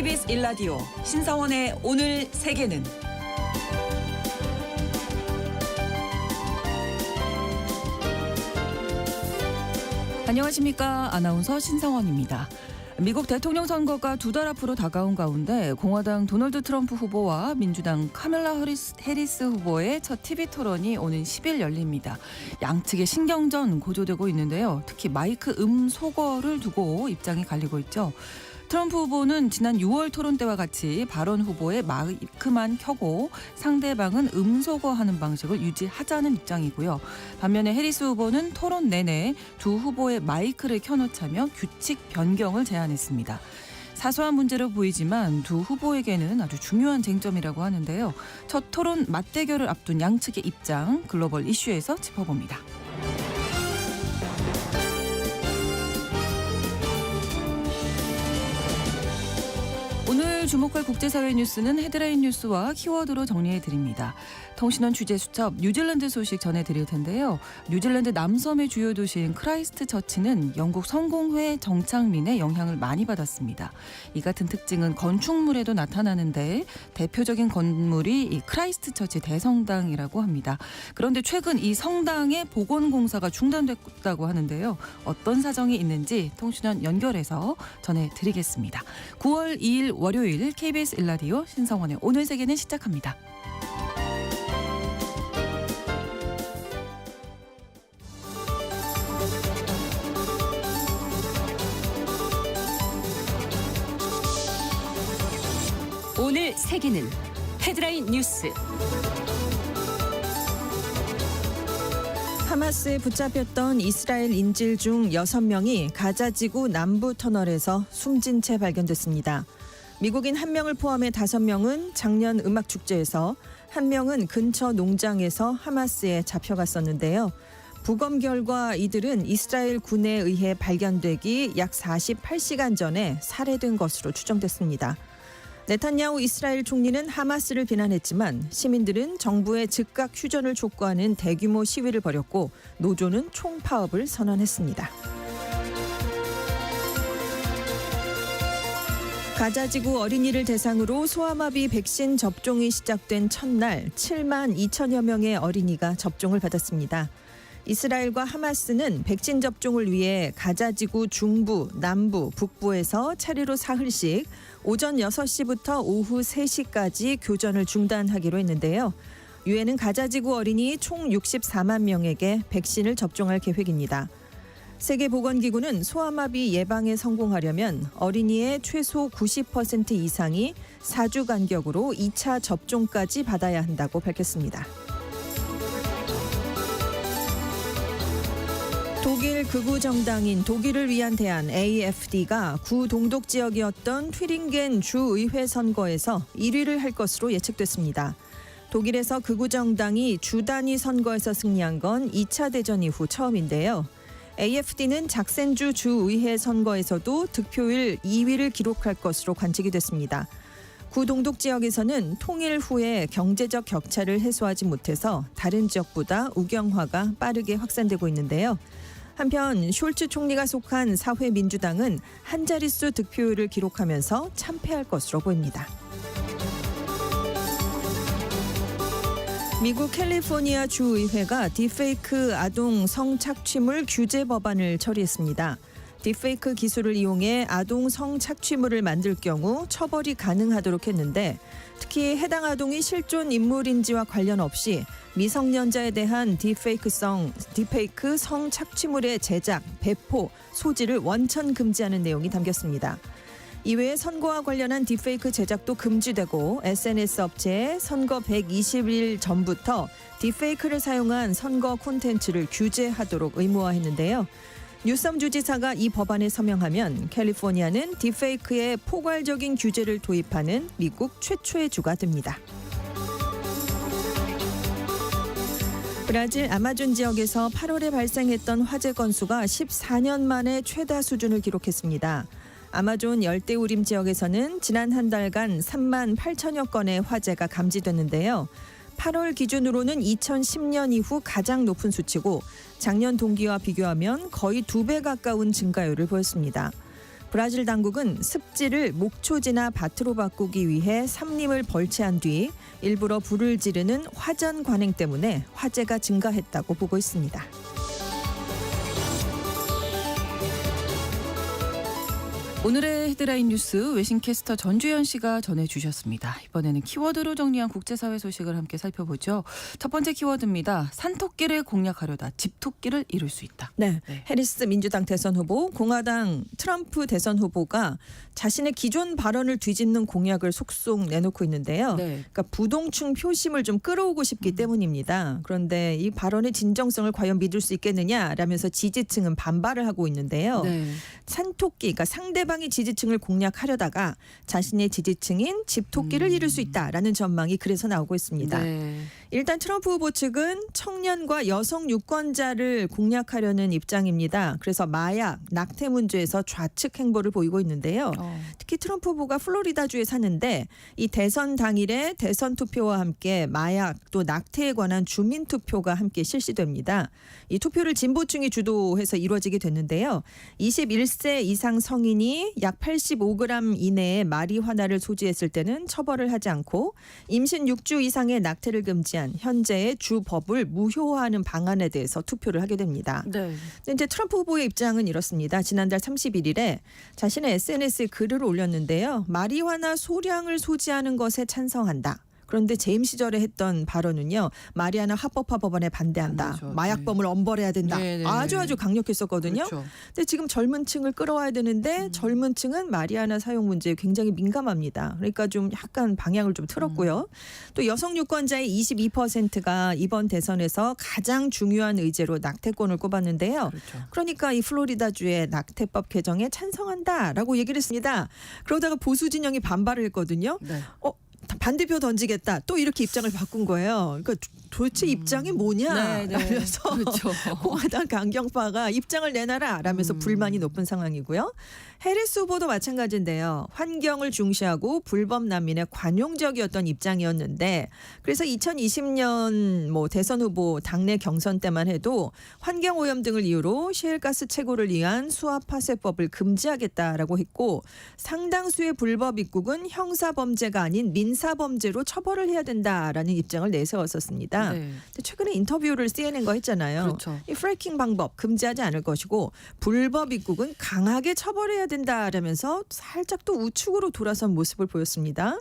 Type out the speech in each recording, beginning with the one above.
KBS 1라디오 신성원의 오늘 세계는 안녕하십니까. 아나운서 신성원입니다. 미국 대통령 선거가 두 달 앞으로 다가온 가운데 공화당 도널드 트럼프 후보와 민주당 카멜라 해리스 후보의 첫 TV 토론이 오는 10일 열립니다. 양측의 신경전 고조되고 있는데요. 특히 마이크 소거를 두고 입장이 갈리고 있죠. 트럼프 후보는 지난 6월 토론 때와 같이 발언 후보의 마이크만 켜고 상대방은 소거하는 방식을 유지하자는 입장이고요. 반면에 해리스 후보는 토론 내내 두 후보의 마이크를 켜놓자며 규칙 변경을 제안했습니다. 사소한 문제로 보이지만 두 후보에게는 아주 중요한 쟁점이라고 하는데요. 첫 토론 맞대결을 앞둔 양측의 입장, 글로벌 이슈에서 짚어봅니다. 오늘 주목할 국제사회 뉴스는 헤드라인 뉴스와 키워드로 정리해드립니다. 통신원 취재 수첩 뉴질랜드 소식 전해드릴 텐데요. 뉴질랜드 남섬의 주요 도시인 크라이스트처치는 영국 성공회 정착민의 영향을 많이 받았습니다. 이 같은 특징은 건축물에도 나타나는데 대표적인 건물이 이 크라이스트처치 대성당이라고 합니다. 그런데 최근 이 성당의 복원공사가 중단됐다고 하는데요. 어떤 사정이 있는지 통신원 연결해서 전해드리겠습니다. 9월 2일 월요일 KBS 1라디오 신성원의 오늘 세계는 시작합니다. 오늘 세계는 헤드라인 뉴스. 하마스에 붙잡혔던 이스라엘 인질 중 6명이 가자지구 남부 터널에서 숨진 채 발견됐습니다. 미국인 1명을 포함해 5명은 작년 음악축제에서, 1명은 근처 농장에서 하마스에 잡혀갔었는데요. 부검 결과 이들은 이스라엘 군에 의해 발견되기 약 48시간 전에 살해된 것으로 추정됐습니다. 네탄야후 이스라엘 총리는 하마스를 비난했지만 시민들은 정부의 즉각 휴전을 촉구하는 대규모 시위를 벌였고 노조는 총파업을 선언했습니다. 가자지구 어린이를 대상으로 소아마비 백신 접종이 시작된 첫날 7만 2천여 명의 어린이가 접종을 받았습니다. 이스라엘과 하마스는 백신 접종을 위해 가자지구 중부, 남부, 북부에서 차례로 사흘씩 오전 6시부터 오후 3시까지 교전을 중단하기로 했는데요. 유엔은 가자지구 어린이 총 64만 명에게 백신을 접종할 계획입니다. 세계보건기구는 소아마비 예방에 성공하려면 어린이의 최소 90% 이상이 4주 간격으로 2차 접종까지 받아야 한다고 밝혔습니다. 독일 극우 정당인 독일을 위한 대안 AFD가 구동독 지역이었던 튀링겐 주의회 선거에서 1위를 할 것으로 예측됐습니다. 독일에서 극우 정당이 주 단위 선거에서 승리한 건 2차 대전 이후 처음인데요. AFD는 작센주 주의회 선거에서도 득표율 2위를 기록할 것으로 관측이 됐습니다. 구동독 지역에서는 통일 후에 경제적 격차를 해소하지 못해서 다른 지역보다 우경화가 빠르게 확산되고 있는데요. 한편 숄츠 총리가 속한 사회민주당은 한 자릿수 득표율을 기록하면서 참패할 것으로 보입니다. 미국 캘리포니아 주의회가 딥페이크 아동 성착취물 규제 법안을 처리했습니다. 딥페이크 기술을 이용해 아동 성착취물을 만들 경우 처벌이 가능하도록 했는데 특히 해당 아동이 실존 인물인지와 관련 없이 미성년자에 대한 딥페이크 성착취물의 제작, 배포, 소지를 원천 금지하는 내용이 담겼습니다. 이외에 선거와 관련한 딥페이크 제작도 금지되고 SNS 업체에 선거 120일 전부터 딥페이크를 사용한 선거 콘텐츠를 규제하도록 의무화했는데요. 뉴섬 주지사가 이 법안에 서명하면 캘리포니아는 딥페이크에 포괄적인 규제를 도입하는 미국 최초의 주가 됩니다. 브라질 아마존 지역에서 8월에 발생했던 화재 건수가 14년 만에 최다 수준을 기록했습니다. 아마존 열대우림 지역에서는 지난 한 달간 3만 8천여 건의 화재가 감지됐는데요. 8월 기준으로는 2010년 이후 가장 높은 수치고 작년 동기와 비교하면 거의 2배 가까운 증가율을 보였습니다. 브라질 당국은 습지를 목초지나 밭으로 바꾸기 위해 삼림을 벌채한 뒤 일부러 불을 지르는 화전 관행 때문에 화재가 증가했다고 보고 있습니다. 오늘의 헤드라인 뉴스 외신캐스터 전주현 씨가 전해주셨습니다. 이번에는 키워드로 정리한 국제사회 소식을 함께 살펴보죠. 첫 번째 키워드입니다. 산토끼를 공략하려다 집토끼를 이룰 수 있다. 네. 네. 해리스 민주당 대선 후보, 공화당 트럼프 대선 후보가 자신의 기존 발언을 뒤집는 공약을 속속 내놓고 있는데요. 네. 그러니까 부동층 표심을 좀 끌어오고 싶기 때문입니다. 그런데 이 발언의 진정성을 과연 믿을 수 있겠느냐라면서 지지층은 반발을 하고 있는데요. 네. 산토끼, 그러니까 상대방의 지지층을 공략하려다가 자신의 지지층인 집토끼를 이룰 수 있다라는 전망이 그래서 나오고 있습니다. 네. 일단 트럼프 후보 측은 청년과 여성 유권자를 공략하려는 입장입니다. 그래서 마약, 낙태 문제에서 좌측 행보를 보이고 있는데요. 특히 트럼프 후보가 플로리다주에 사는데 이 대선 당일에 대선 투표와 함께 마약 또 낙태에 관한 주민 투표가 함께 실시됩니다. 이 투표를 진보층이 주도해서 이루어지게 됐는데요. 21세 이상 성인이 약 85g 이내의 마리화나를 소지했을 때는 처벌을 하지 않고 임신 6주 이상의 낙태를 금지한 현재의 주 법을 무효화하는 방안에 대해서 투표를 하게 됩니다. 네. 근데 이제 트럼프 후보의 입장은 이렇습니다. 지난달 31일에 자신의 SNS에 글을 올렸는데요. 마리화나 소량을 소지하는 것에 찬성한다. 그런데 재임 시절에 했던 발언은요. 마리아나 합법화 법안에 반대한다. 맞아. 마약범을 엄벌해야 된다. 네. 아주 강력했었거든요. 그렇죠. 근데 지금 젊은 층을 끌어와야 되는데 젊은 층은 마리아나 사용 문제에 굉장히 민감합니다. 그러니까 좀 약간 방향을 좀 틀었고요. 또 여성 유권자의 22%가 이번 대선에서 가장 중요한 의제로 낙태권을 꼽았는데요. 그렇죠. 그러니까 이 플로리다주의 낙태법 개정에 찬성한다라고 얘기를 했습니다. 그러다가 보수 진영이 반발을 했거든요. 네. 반대표 던지겠다. 또 이렇게 입장을 바꾼 거예요. 그러니까 도대체 입장이 뭐냐? 네, 네. 라면서 그렇죠. 공화당 강경파가 입장을 내놔라 라면서 불만이 높은 상황이고요. 해리스 후보도 마찬가지인데요. 환경을 중시하고 불법 난민에 관용적이었던 입장이었는데 그래서 2020년 대선 후보 당내 경선 때만 해도 환경 오염 등을 이유로 셰일가스 채굴을 위한 수압 파쇄법을 금지하겠다라고 했고 상당수의 불법 입국은 형사 범죄가 아닌 민사 범죄로 처벌을 해야 된다라는 입장을 내세웠었습니다. 네. 근데 최근에 인터뷰를 CNN과 했잖아요. 그렇죠. 이 프래킹 방법 금지하지 않을 것이고 불법 입국은 강하게 처벌해야 된다라면서 살짝 또 우측으로 돌아선 모습을 보였습니다.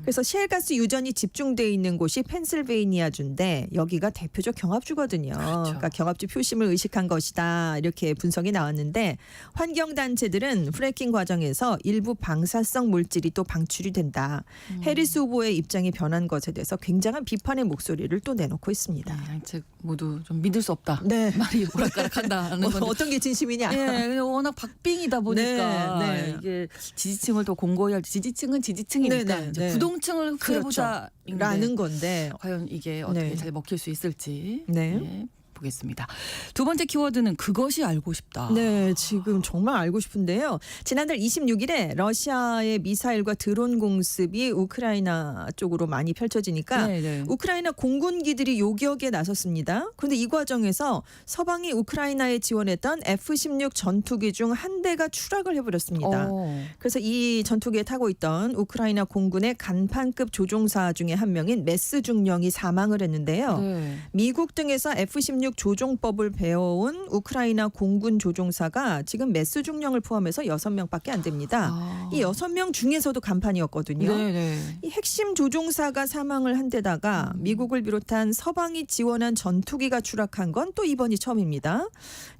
그래서 셰일가스 유전이 집중돼 있는 곳이 펜실베이니아주인데 여기가 대표적 경합주거든요. 그렇죠. 그러니까 경합주 표심을 의식한 것이다 이렇게 분석이 나왔는데 환경단체들은 프래킹 과정에서 일부 방사성 물질이 또 방출이 된다. 해리스 후보의 입장이 변한 것에 대해서 굉장한 비판의 목소리를 또 내놓고 있습니다. 양측 모두 좀 믿을 수 없다. 네. 말이 오락가락한다는 건데. 어떤 게 진심이냐? 예, 워낙 박빙이다 보니까 네. 이게 지지층을 더 공고히 할지 지지층은 지지층이니까 네, 네, 이제 네. 부동층을 구해보자 라는 건데. 과연 이게 어떻게 네. 잘 먹힐 수 있을지 네. 예, 보겠습니다. 두 번째 키워드는 그것이 알고 싶다. 네, 지금 정말 알고 싶은데요. 지난달 26일에 러시아의 미사일과 드론 공습이 우크라이나 쪽으로 많이 펼쳐지니까 네, 네. 우크라이나 공군기들이 요격에 나섰습니다. 그런데 이 과정에서 서방이 우크라이나에 지원했던 F-16 전투기 중 한 대가 추락을 해버렸습니다. 그래서 이 전투기에 타고 있던 우크라이나 공군의 간판급 조종사 중에 한 명인 메스 중령이 사망을 했는데요. 네. 미국 등에서 F-16 조종법을 배워온 우크라이나 공군 조종사가 지금 메스 중령을 포함해서 6명밖에 안 됩니다. 이 6명 중에서도 간판이었거든요. 네, 네. 이 핵심 조종사가 사망을 한 데다가 미국을 비롯한 서방이 지원한 전투기가 추락한 건 또 이번이 처음입니다.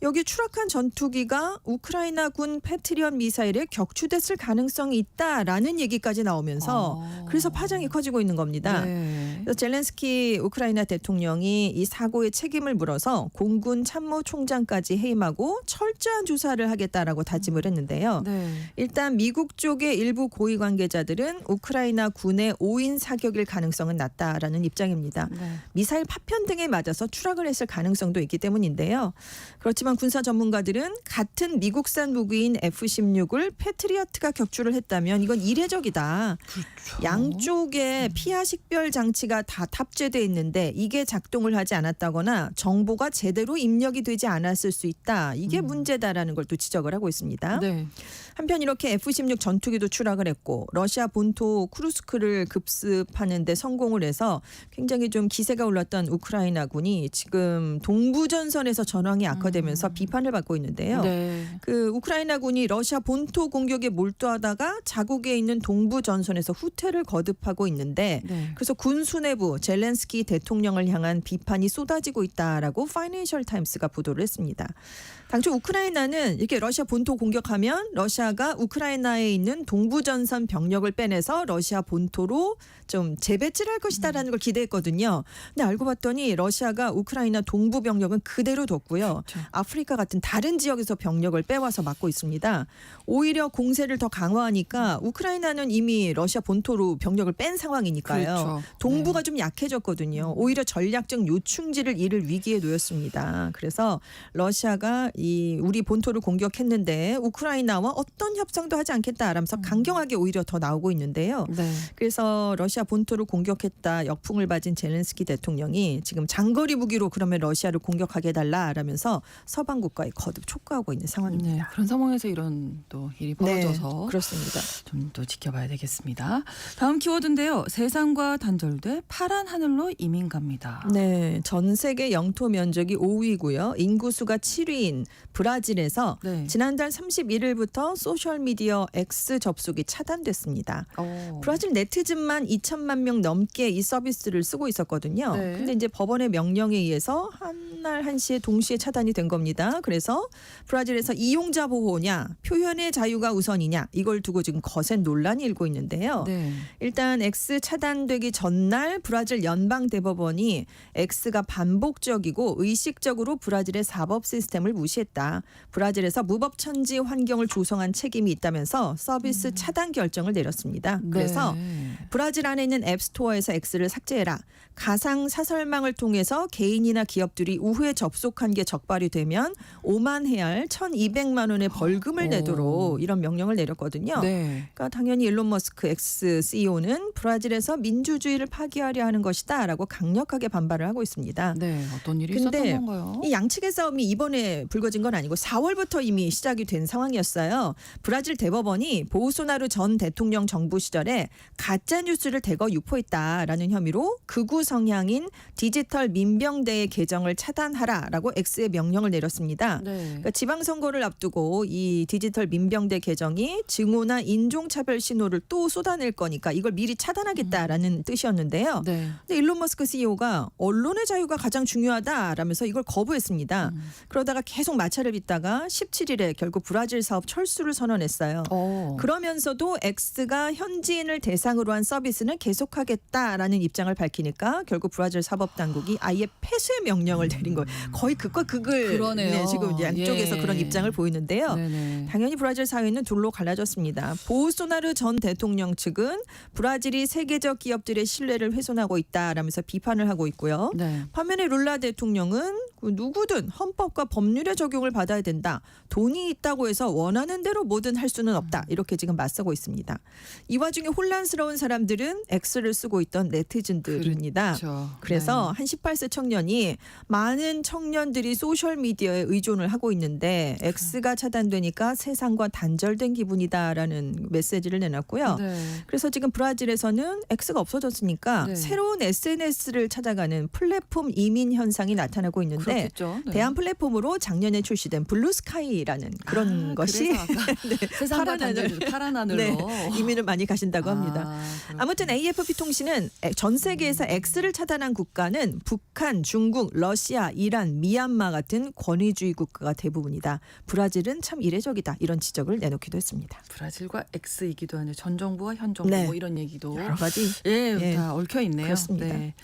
여기 추락한 전투기가 우크라이나군 패트리엇 미사일에 격추됐을 가능성이 있다라는 얘기까지 나오면서 그래서 파장이 커지고 있는 겁니다. 네. 그래서 젤렌스키 우크라이나 대통령이 이 사고의 책임을 물어서 공군 참모총장까지 해임하고 철저한 조사를 하겠다라고 다짐을 했는데요. 네. 일단 미국 쪽의 일부 고위 관계자들은 우크라이나 군의 5인 사격일 가능성은 낮다라는 입장입니다. 네. 미사일 파편 등에 맞아서 추락을 했을 가능성도 있기 때문인데요. 그렇지만 군사 전문가들은 같은 미국산 무기인 F-16을 패트리어트가 격추를 했다면 이건 이례적이다. 그렇죠. 양쪽에 피하 식별 장치가 다 탑재돼 있는데 이게 작동을 하지 않았다거나 정보 정보가 제대로 입력이 되지 않았을 수 있다. 이게 문제다라는 걸 또 지적을 하고 있습니다. 네. 한편 이렇게 F-16 전투기도 추락을 했고 러시아 본토 쿠르스크를 급습하는 데 성공을 해서 굉장히 좀 기세가 올랐던 우크라이나군이 지금 동부전선에서 전황이 악화되면서 비판을 받고 있는데요. 네. 그 우크라이나군이 러시아 본토 공격에 몰두하다가 자국에 있는 동부전선에서 후퇴를 거듭하고 있는데 네. 그래서 군 수뇌부 젤렌스키 대통령을 향한 비판이 쏟아지고 있다라고 파이낸셜 타임스가 보도를 했습니다. 당초 우크라이나는 이렇게 러시아 본토 공격하면 러시아가 우크라이나에 있는 동부전선 병력을 빼내서 러시아 본토로 좀 재배치를 할 것이다라는 걸 기대했거든요. 근데 알고 봤더니 러시아가 우크라이나 동부 병력은 그대로 뒀고요. 그렇죠. 아프리카 같은 다른 지역에서 병력을 빼와서 막고 있습니다. 오히려 공세를 더 강화하니까 우크라이나는 이미 러시아 본토로 병력을 뺀 상황이니까요. 그렇죠. 동부가 좀 약해졌거든요. 오히려 전략적 요충지를 잃을 위기에 놓였습니다. 그래서 러시아가 이 우리 본토를 공격했는데 우크라이나와 어떤 협상도 하지 않겠다라면서 강경하게 오히려 더 나오고 있는데요. 네. 그래서 러시아 본토를 공격했다 역풍을 맞은 젤렌스키 대통령이 지금 장거리 무기로 그러면 러시아를 공격하게 해달라라면서 서방 국가에 거듭 촉구하고 있는 상황입니다. 네. 그런 상황에서 이런 또 일이 벌어져서 그렇습니다. 좀 또 지켜봐야 되겠습니다. 다음 키워드인데요. 세상과 단절돼 파란 하늘로 이민 갑니다. 네, 전 세계 영토 면적이 5위고요. 인구수가 7위인 브라질에서 네. 지난달 31일부터 소셜미디어 X 접속이 차단됐습니다. 브라질 네티즌만 2천만 명 넘게 이 서비스를 쓰고 있었거든요. 네. 근데 이제 법원의 명령에 의해서 한날 한시에 동시에 차단이 된 겁니다. 그래서 브라질에서 이용자 보호냐, 표현의 자유가 우선이냐 이걸 두고 지금 거센 논란이 일고 있는데요. 네. 일단 X 차단되기 전날 브라질 연방 대법원이 X가 반복적이고 의식적으로 브라질의 사법 시스템을 무시했다. 브라질에서 무법천지 환경을 조성한 책임이 있다면서 서비스 차단 결정을 내렸습니다. 그래서 네. 브라질 안에 있는 앱스토어에서 X를 삭제해라. 가상 사설망을 통해서 개인이나 기업들이 우회 접속한 게 적발이 되면 5만 헤알 1,200만 원의 벌금을 내도록 이런 명령을 내렸거든요. 네. 그러니까 당연히 일론 머스크 X CEO는 브라질에서 민주주의를 파기하려 하는 것이다라고 강력하게 반발을 하고 있습니다. 네. 어떤 일이 근데 있었던 건가요? 이 양측의 싸움이 이번에 불거진 건 아니고 4월부터 이미 시작이 된 상황이었어요. 브라질 대법원이 보우소나루 전 대통령 정부 시절에 가짜 뉴스를 대거 유포했다라는 혐의로 극우 성향인 디지털 민병대의 계정을 차단하라라고 X에 명령을 내렸습니다. 네. 그러니까 지방선거를 앞두고 이 디지털 민병대 계정이 증오나 인종차별 신호를 또 쏟아낼 거니까 이걸 미리 차단하겠다라는 뜻이었는데요. 네. 근데 일론 머스크 CEO가 언론의 자유가 가장 중요하다라면서 이걸 거부했습니다. 그러다가 계속 마찰을 빚다가 17일에 결국 브라질 사업 철수를 선언했어요. 그러면서도 X가 현지인을 대상으로 한 서비스는 계속하겠다라는 입장을 밝히니까 결국 브라질 사법당국이 아예 폐쇄 명령을 내린 거예요. 거의 극과 극을 그러네요. 네, 지금 양쪽에서 예. 그런 입장을 보이는데요. 네네. 당연히 브라질 사회는 둘로 갈라졌습니다. 보우소나루 전 대통령 측은 브라질이 세계적 기업들의 신뢰를 훼손하고 있다라면서 비판을 하고 있고요. 네. 반면에 룰라 대통령은 누구든 헌법과 법률의 적용을 받아야 된다. 돈이 있다고 해서 원하는 대로 뭐든 할 수는 없다. 이렇게 지금 맞서고 있습니다. 이 와중에 혼란스러운 사람들은 X를 쓰고 있던 네티즌들입니다. 그렇죠. 그래서 한 18세 청년이 많은 청년들이 소셜미디어에 의존을 하고 있는데 X가 차단되니까 세상과 단절된 기분이다라는 메시지를 내놨고요. 네. 그래서 지금 브라질에서는 X가 없어졌으니까 네. 새로운 SNS를 찾아가는 플랫폼 이민 현상이 나타나고 있는데 그렇겠죠. 네. 대한 플랫폼으로 작년에 출시된 블루스카이라는 그런 것이 그래서 아까 세상과 파란 하늘. 단절 파란 하늘로 네, 이민을 많이 가신다고 합니다. 그렇군요. 아무튼 AFP 통신은 전 세계에서 X를 차단한 국가는 북한, 중국, 러시아, 이란, 미얀마 같은 권위주의 국가가 대부분이다. 브라질은 참 이례적이다. 이런 지적을 내놓기도 했습니다. 브라질과 X이기도 하네요. 전 정부와 현 정부 네. 뭐 이런 얘기도 여러 가지 예, 예. 다 얽혀 있네요. 그렇습니다. 네.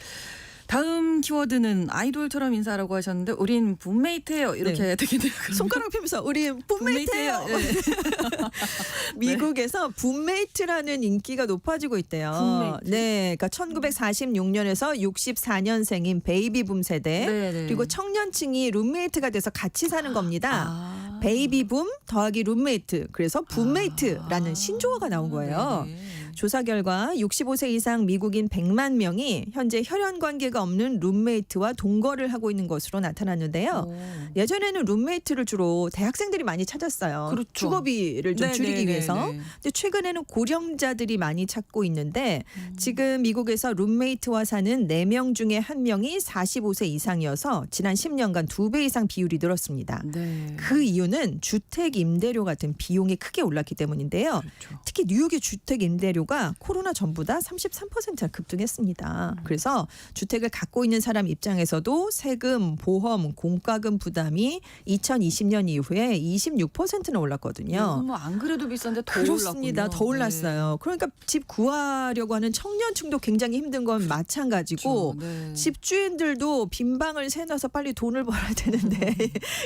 다음 키워드는 아이돌처럼 인사라고 하셨는데 우린 붐메이트예요. 이렇게 되겠네요. 손가락 펴면서 우리 붐메이트예요. 붐메이트예요. 예. 미국에서 붐메이트라는 인기가 높아지고 있대요. 붐메이트. 네, 그러니까 1946년에서 64년생인 베이비붐 세대 네네. 그리고 청년층이 룸메이트가 돼서 같이 사는 겁니다. 아. 베이비붐 더하기 룸메이트 그래서 붐메이트라는 신조어가 나온 거예요. 네네. 조사 결과 65세 이상 미국인 100만 명이 현재 혈연 관계가 없는 룸메이트와 동거를 하고 있는 것으로 나타났는데요. 예전에는 룸메이트를 주로 대학생들이 많이 찾았어요. 그렇죠. 주거비를 좀 줄이기 위해서. 근데 최근에는 고령자들이 많이 찾고 있는데 지금 미국에서 룸메이트와 사는 4명 중에 1명이 45세 이상이어서 지난 10년간 2배 이상 비율이 늘었습니다. 네. 그 이유는 주택 임대료 같은 비용이 크게 올랐기 때문인데요. 그렇죠. 특히 뉴욕의 주택 임대료가 코로나 전보다 33%나 급등했습니다. 그래서 주택을 갖고 있는 사람 입장에서도 세금, 보험, 공과금 부담이 2020년 이후에 26%나 올랐거든요. 뭐안 그래도 비싼데 더 그렇습니다. 올랐군요. 더 올랐어요. 그러니까 집 구하려고 하는 청년층도 굉장히 힘든 건 마찬가지고 그렇죠. 네. 집주인들도 빈 방을 세놔서 빨리 돈을 벌어야 되는데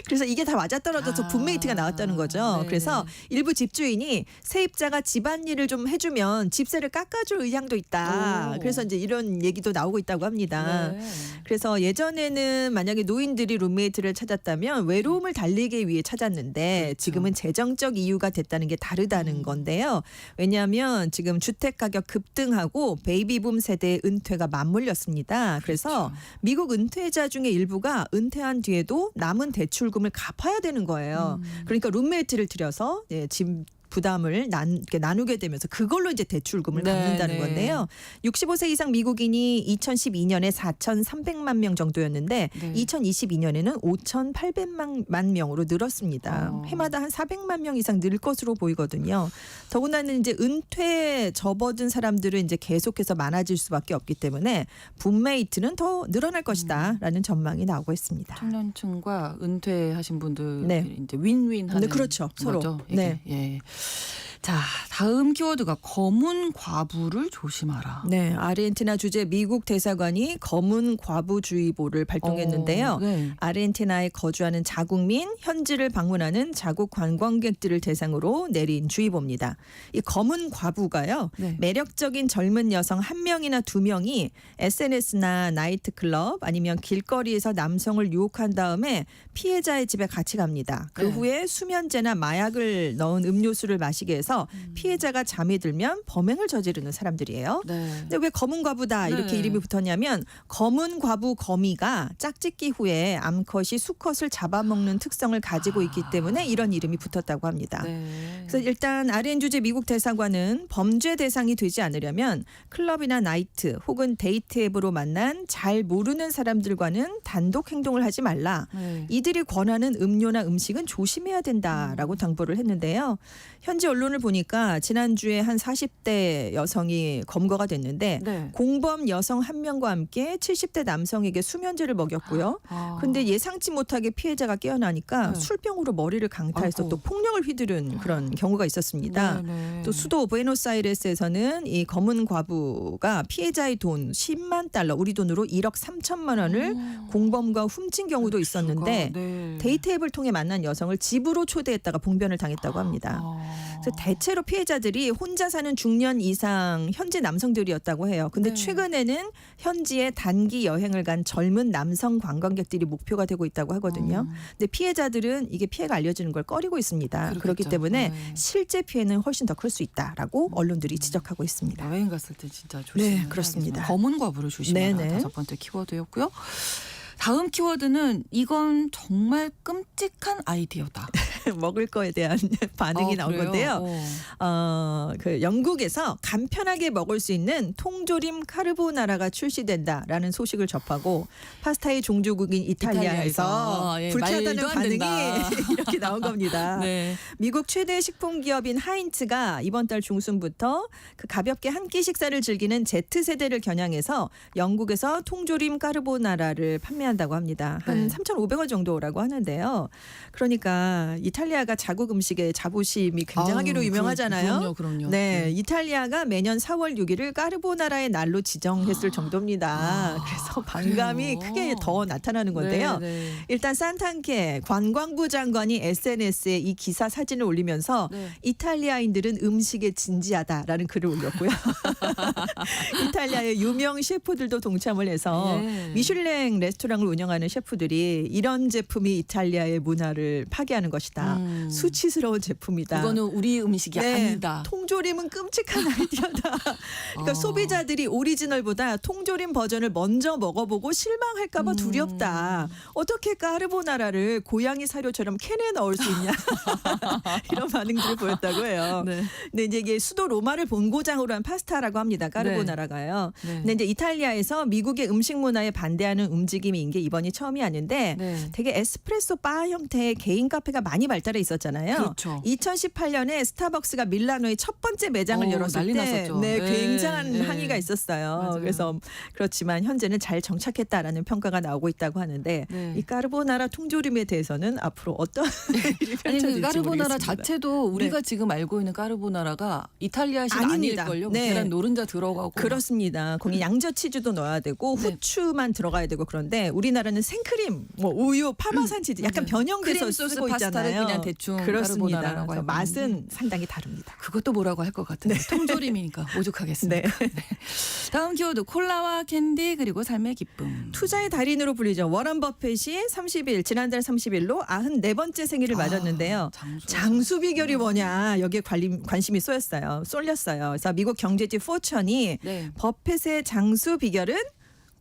그래서 이게 다 맞아떨어져서 붐메이트가 나왔다는 거죠. 네. 그래서 일부 집주인이 세입자가 집안일을 좀 해주면 집세를 깎아줄 의향도 있다. 오. 그래서 이제 이런 얘기도 나오고 있다고 합니다. 네. 그래서 예전에는 만약에 노인들이 룸메이트를 찾았다면 외로움을 달래기 위해 찾았는데 그렇죠. 지금은 재정적 이유가 됐다는 게 다르다는 건데요. 왜냐하면 지금 주택 가격 급등하고 베이비붐 세대의 은퇴가 맞물렸습니다. 그래서 그렇죠. 미국 은퇴자 중에 일부가 은퇴한 뒤에도 남은 대출금을 갚아야 되는 거예요. 그러니까 룸메이트를 들여서 집 부담을 나누게 되면서 그걸로 이제 대출금을 네, 갚는다는 네. 건데요. 65세 이상 미국인이 2012년에 4,300만 명 정도였는데 네. 2022년에는 5,800만 명으로 늘었습니다. 해마다 한 400만 명 이상 늘 것으로 보이거든요. 더군다나 이제 은퇴에 접어든 사람들은 이제 계속해서 많아질 수밖에 없기 때문에 붐메이트는 더 늘어날 것이다라는 전망이 나오고 있습니다. 청년층과 은퇴하신 분들 네. 이제 윈윈하는 네, 그렇죠. 서로. 거죠. 이게. 네. 예. 자, 다음 키워드가 검은 과부를 조심하라. 네, 아르헨티나 주재 미국 대사관이 검은 과부주의보를 발동했는데요. 네. 아르헨티나에 거주하는 자국민, 현지를 방문하는 자국 관광객들을 대상으로 내린 주의보입니다. 이 검은 과부가요. 네. 매력적인 젊은 여성 1명이나 2명이 SNS나 나이트클럽 아니면 길거리에서 남성을 유혹한 다음에 피해자의 집에 같이 갑니다. 그 네. 후에 수면제나 마약을 넣은 음료수를 마시게 해서 피해자가 잠이 들면 범행을 저지르는 사람들이에요. 네. 근데 왜 검은 과부다 이렇게 네. 이름이 붙었냐면 검은 과부 거미가 짝짓기 후에 암컷이 수컷을 잡아먹는 특성을 가지고 있기 때문에 이런 이름이 붙었다고 합니다. 네. 그래서 일단 아르헨 주재 미국 대사관은 범죄 대상이 되지 않으려면 클럽이나 나이트 혹은 데이트 앱으로 만난 잘 모르는 사람들과는 단독 행동을 하지 말라. 네. 이들이 권하는 음료나 음식은 조심해야 된다라고 당부를 했는데요. 현지 언론을 보니까 지난주에 한 40대 여성이 검거가 됐는데 네. 공범 여성 1명과 함께 70대 남성에게 수면제를 먹였고요. 아. 근데 예상치 못하게 피해자가 깨어나니까 네. 술병으로 머리를 강타해서 아이고. 또 폭력을 휘두른 그런 경우가 있었습니다. 네, 네. 또 수도 부에노스아이레스에서는 이 검은 과부가 피해자의 돈 10만 달러, 우리 돈으로 1억 3천만 원을 공범과 훔친 경우도 있었는데 네. 데이트 앱을 통해 만난 여성을 집으로 초대했다가 봉변을 당했다고 합니다. 그래서 대체로 피해자들이 혼자 사는 중년 이상 현지 남성들이었다고 해요. 근데 네. 최근에는 현지에 단기 여행을 간 젊은 남성 관광객들이 목표가 되고 있다고 하거든요. 근데 피해자들은 이게 피해가 알려지는 걸 꺼리고 있습니다. 그렇겠죠. 그렇기 때문에 네. 실제 피해는 훨씬 더 클 수 있다라고 언론들이 지적하고 있습니다. 여행 갔을 때 진짜 조심해야 그렇습니다. 검은 과부를 조심해라. 네네. 5번째 키워드였고요. 다음 키워드는 이건 정말 끔찍한 아이디어다. 먹을 거에 대한 반응이 나온 그래요? 건데요. 그 영국에서 간편하게 먹을 수 있는 통조림 카르보나라가 출시된다라는 소식을 접하고 파스타의 종주국인 이탈리아에서 이탈리아에서, 예, 불쾌하다는 말도 안 반응이 된다. 이렇게 나온 겁니다. 네. 미국 최대 식품 기업인 하인츠가 이번 달 중순부터 그 가볍게 한 끼 식사를 즐기는 Z세대를 겨냥해서 영국에서 통조림 카르보나라를 판매한다고 합니다. 한 네. 3,500원 정도라고 하는데요. 그러니까 이탈리아가 자국 음식의 자부심이 굉장하기로 아우, 유명하잖아요. 그럼요. 네, 이탈리아가 매년 4월 6일을 까르보나라의 날로 지정했을 정도입니다. 아, 그래서 반감이 그래요? 크게 더 나타나는 건데요. 네, 네. 일단 산탄케 관광부 장관이 SNS에 이 기사 사진을 올리면서 네. 이탈리아인들은 음식에 진지하다라는 글을 올렸고요. 이탈리아의 유명 셰프들도 동참을 해서 예. 미슐랭 레스토랑을 운영하는 셰프들이 이런 제품이 이탈리아의 문화를 파괴하는 것이다. 제품입니다. 수치스러운 제품이다. 이거는 우리 음식이 아니다. 통조림은 끔찍한 아이디어다. 그러니까 소비자들이 오리지널보다 통조림 버전을 먼저 먹어보고 실망할까봐 두렵다. 어떻게 까르보나라를 고양이 사료처럼 캔에 넣을 수 있냐. 이런 반응들을 보였다고 해요. 네. 근데 이제 이게 수도 로마를 본고장으로 한 파스타라고 합니다. 까르보나라가요. 네. 근데 이제 이탈리아에서 미국의 음식 문화에 반대하는 움직임인 게 이번이 처음이 아닌데 네. 되게 에스프레소 바 형태의 개인 카페가 많이 발달해 있었잖아요. 그렇죠. 2018년에 스타벅스가 밀라노에 첫 번째 매장을 열었을 난리 때 났었죠. 네, 네. 굉장한 네. 항의가 있었어요. 맞아요. 그래서 그렇지만 현재는 잘 정착했다라는 평가가 나오고 있다고 하는데 네. 이 까르보나라 통조림에 대해서는 앞으로 어떤 일이 아니 그 펼쳐질지 까르보나라 모르겠습니다. 자체도 우리가 지금 알고 있는 까르보나라가 이탈리아식 아닙니다. 아닐걸요? 뭐 네. 계란 노른자 들어가고 그렇습니다. 거기 양저 치즈도 넣어야 되고 네. 후추만 들어가야 되고 그런데 우리나라는 생크림, 뭐 우유, 파마산 치즈 약간 변형돼서 크림 소스 쓰고 파스타를 있잖아요. 그냥 대충 그렇습니다. 까르보나라라고 그래서 알고 맛은 있는데. 상당히 다릅니다. 그것도 뭐라고 할 것 같은데 통조림이니까 오죽하겠습니까? 네. 다음 키워드 콜라와 캔디 그리고 삶의 기쁨. 투자의 달인으로 불리죠. 워런 버핏이 30일 지난달 30일로 94번째 생일을 맞았는데요. 장수 비결이 뭐냐 여기에 관심이 쏠렸어요. 그래서 미국 경제지 포천이 네. 버핏의 장수 비결은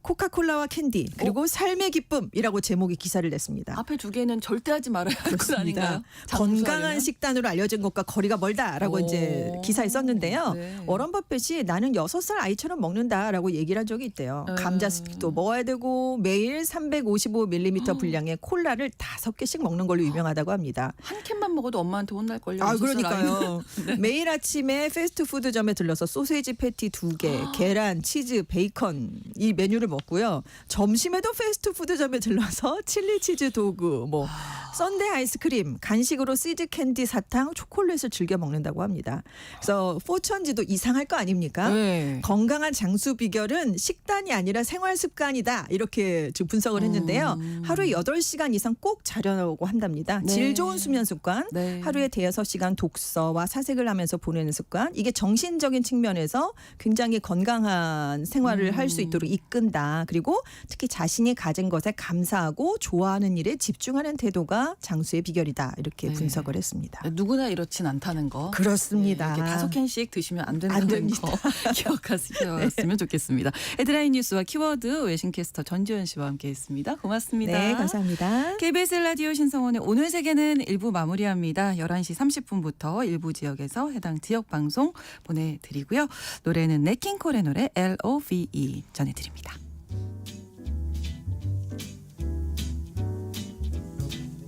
코카콜라와 캔디 그리고 삶의 기쁨이라고 제목의 기사를 냈습니다. 앞에 두 개는 절대 하지 말아야 할 것 아닌가요? 건강한 장수하려면? 식단으로 알려진 것과 거리가 멀다라고 오. 이제 기사에 썼는데요. 네. 워런 버핏이 나는 6살 아이처럼 먹는다라고 얘기를 한 적이 있대요. 감자스틱도 먹어야 되고 매일 355ml 분량의 콜라를 5개씩 먹는 걸로 유명하다고 합니다. 한 캔만 먹어도 엄마한테 혼날걸요. 아, 여섯 살 그러니까요. 네. 매일 아침에 패스트푸드점에 들러서 소세지 패티 2개, 계란, 치즈, 베이컨 이 메뉴를 먹고요. 점심에도 패스트푸드점에 들러서 칠리 치즈 도구, 뭐 썬데이 아이스크림, 간식으로 시즈 캔디 사탕, 초콜릿을 즐겨 먹는다고 합니다. 그래서 포천지도 이상할 거 아닙니까? 네. 건강한 장수 비결은 식단이 아니라 생활 습관이다. 이렇게 지금 분석을 했는데요. 하루에 8시간 이상 꼭 자려고 한답니다. 네. 질 좋은 수면 습관, 네. 하루에 대여섯 시간 독서와 사색을 하면서 보내는 습관. 이게 정신적인 측면에서 굉장히 건강한 생활을 할 수 있도록 이끈다. 그리고 특히 자신이 가진 것에 감사하고 좋아하는 일에 집중하는 태도가 장수의 비결이다. 이렇게 네. 분석을 했습니다. 누구나 이렇진 않다는 거. 그렇습니다. 네, 이렇게 5캔씩 드시면 안 안 된다는 됩니다. 거 기억하셨으면 좋겠습니다. 헤드라인 뉴스와 키워드 외신캐스터 전지현 씨와 함께했습니다. 고맙습니다. 네, 감사합니다. KBS 라디오 신성원의 오늘 세계는 1부 마무리합니다. 11시 30분부터 일부 지역에서 해당 지역 방송 보내드리고요. 노래는 네킹콜의 노래 LOVE 전해드립니다.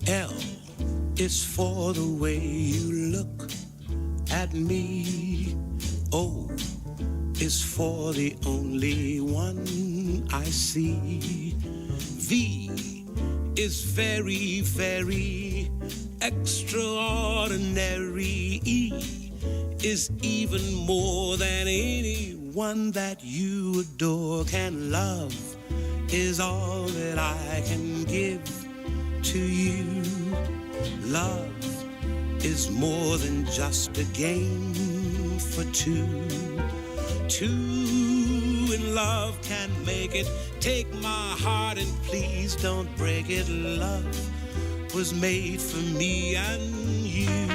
L is for the way you look at me. O is for the only one I see. V is very, very extraordinary. E is even more than anyone that you adore can love. Is all that I can give to you. Love is more than just a game for two. Two in love can make it. Take my heart and please don't break it. Love was made for me and you.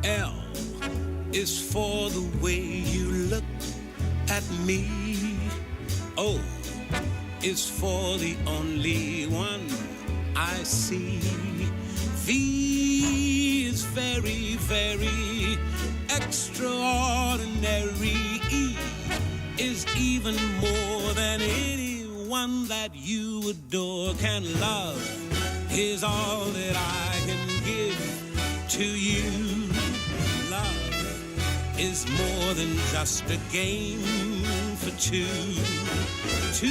L is for the way you look at me. O is for the only one I see. V is very, very extraordinary. E is even more than anyone that you adore can love. Is all that I can give to you. Love is more than just a game for two. Two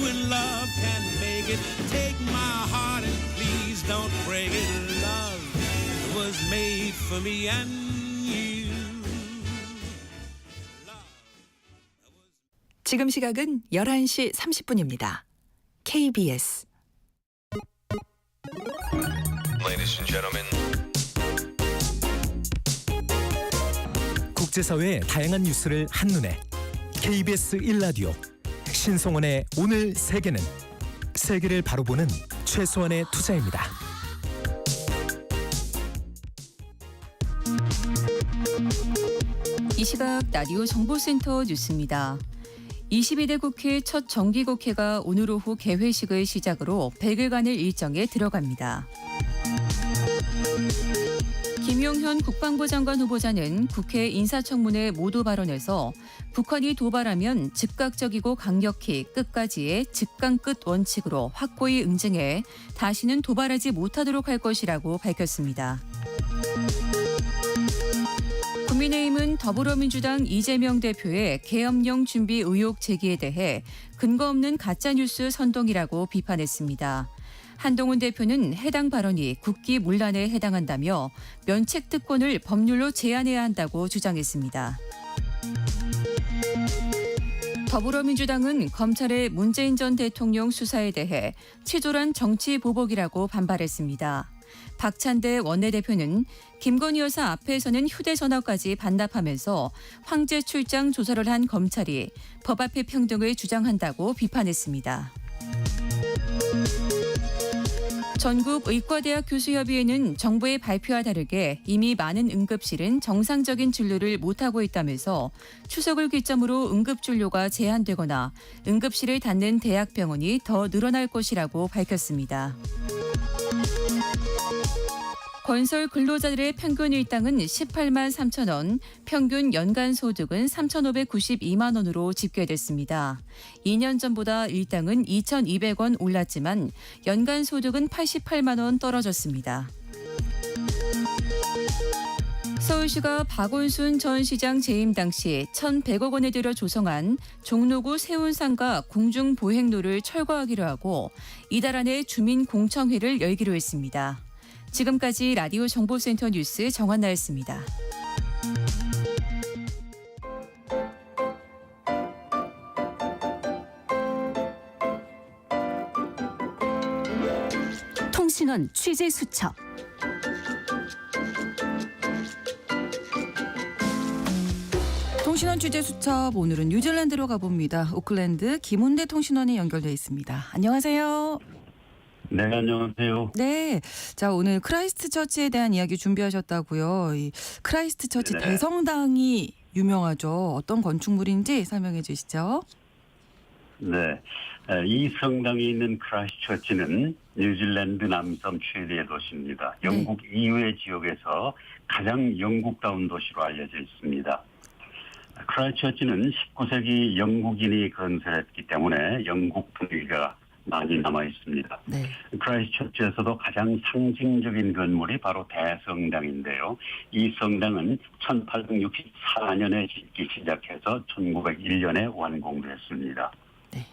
in love can make it. Take my heart and please don't break it. Love was made for me and you. 지금 시각은 11시 30분입니다. KBS Ladies and gentlemen. 국제사회의 다양한 뉴스를 한눈에 KBS 1라디오 신성원의 오늘 세계는 세계를 바로 보는 최소한의 투자입니다. 이 시각 라디오 정보센터 뉴스입니다. 22대 국회 첫 정기국회가 오늘 오후 개회식을 시작으로 100일간의 일정에 들어갑니다. 김용현 국방부 장관 후보자는 국회 인사청문회 모두 발언에서 북한이 도발하면 즉각적이고 강력히 끝까지의 즉강 끝 원칙으로 확고히 응징해 다시는 도발하지 못하도록 할 것이라고 밝혔습니다. 국민의힘은 더불어민주당 이재명 대표의 계엄령 준비 의혹 제기에 대해 근거 없는 가짜뉴스 선동이라고 비판했습니다. 한동훈 대표는 해당 발언이 국기문란에 해당한다며 면책 특권을 법률로 제한해야 한다고 주장했습니다. 더불어민주당은 검찰의 문재인 전 대통령 수사에 대해 치졸한 정치 보복이라고 반발했습니다. 박찬대 원내대표는 김건희 여사 앞에서는 휴대전화까지 반납하면서 황제 출장 조사를 한 검찰이 법 앞의 평등을 주장한다고 비판했습니다. 전국 의과대학 교수협의회는 정부의 발표와 다르게 이미 많은 응급실은 정상적인 진료를 못하고 있다면서 추석을 기점으로 응급진료가 제한되거나 응급실을 닫는 대학병원이 더 늘어날 것이라고 밝혔습니다. 건설 근로자들의 평균 일당은 18만 3천 원, 평균 연간 소득은 3,592만 원으로 집계됐습니다. 2년 전보다 일당은 2,200원 올랐지만 연간 소득은 88만 원 떨어졌습니다. 서울시가 박원순 전 시장 재임 당시 1,100억 원에 들여 조성한 종로구 세운상가 공중보행로를 철거하기로 하고 이달 안에 주민공청회를 열기로 했습니다. 지금까지 라디오 정보센터 뉴스 정한나였습니다. 통신원 취재 수첩. 통신원 취재 수첩 오늘은 뉴질랜드로 가봅니다. 오클랜드 김훈대 통신원이 연결돼 있습니다. 안녕하세요. 네, 안녕하세요. 네, 자 오늘 크라이스트 처치에 대한 이야기 준비하셨다고요. 이 크라이스트 처치 네. 대성당이 유명하죠. 어떤 건축물인지 설명해 주시죠. 네, 이 성당이 있는 크라이스트처치는 뉴질랜드 남섬 최대의 도시입니다. 영국 이외 지역에서 가장 영국다운 도시로 알려져 있습니다. 크라이스트처치는 19세기 영국인이 건설했기 때문에 영국 분위기가 많이 남아 있습니다. 네. 크라이스트처치에서도 가장 상징적인 건물이 바로 대성당인데요. 이 성당은 1864년에 짓기 시작해서 1901년에 완공됐습니다. 네.